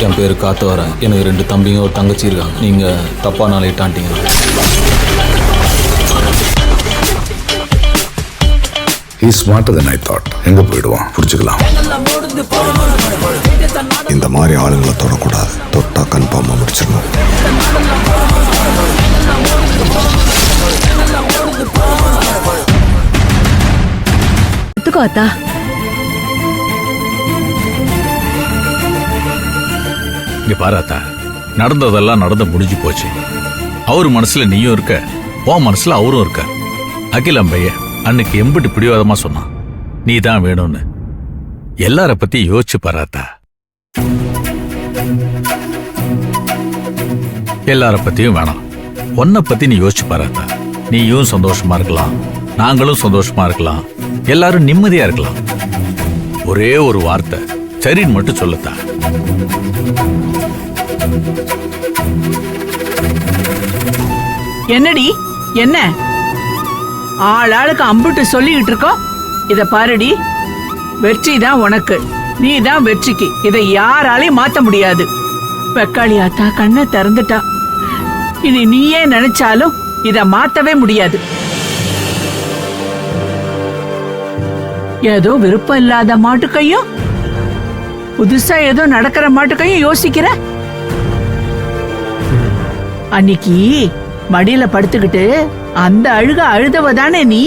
என் பேரு காத்தவரன். எனக்கு 2 தம்பிங்க ஒரு தங்கச்சி இருக்காங்க. நீங்க தப்பா நாளையிட்டான்ட்டீங்க. He is smarter than I thought. எங்க போயிடுவான் புரிஞ்சுக்கலாம். இந்த மாதிரி ஆளுங்களை தொடக்கூடாது. தொட்டா கன்ஃபார்மா முடிச்சிடணும். அத்தா இங்க பாராத்தா, நடந்ததெல்லாம் நடந்து முடிஞ்சு போச்சு. அவர் மனசுல நீயும் இருக்க, உன் மனசுல அவரும் இருக்க. அகிலம்பைய அன்னைக்கு எம்பிட்டு பிடிவாதமா சொன்னான், நீ தான் வேணும்னு. எல்லார பத்தி யோசிச்சு பாராத்தா. எல்லார பத்தியும் வேணாம், உன்னை பத்தி நீ யோசிச்சு பாராத்தா. நீயும் சந்தோஷமா இருக்கலாம், நாங்களும் சந்தோஷமா இருக்கலாம், எல்லாரும் நிம்மதியா இருக்கலாம். ஒரே ஒரு வார்த்தை சரின்னு மட்டும் சொல்லத்தா. என்னடி என்ன ஆளாளுக்கு அம்புட்டு சொல்லிக்கிட்டு இருக்கோம்? இத பாருடி, வெற்றி தான் உனக்கு, நீ தான் வெற்றிக்கு. இதை யாராலையும் மாத்த முடியாது. வெக்காளி ஆத்தா கண்ணை திறந்துட்டா. இனி நீயே நினைச்சாலும் இத மாத்தவே முடியாது. ஏதோ விருப்பம் இல்லாத மாட்டுக்கையும் புதுசா ஏதோ நடக்கிற மாட்டுக்கையும் யோசிக்கிற. அன்னைக்கு மடியில படுத்துக்கிட்டு அந்த அழுதவதானே நீ?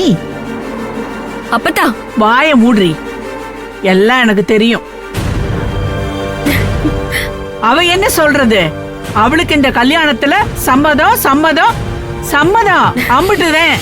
அப்பத்தா வாய மூடுறி, எல்லாம் எனக்கு தெரியும். அவ என்ன சொல்றது? அவளுக்கு இந்த கல்யாணத்துல சம்மதம் சம்மதம் சம்மதம் அம்பிட்டுதான்.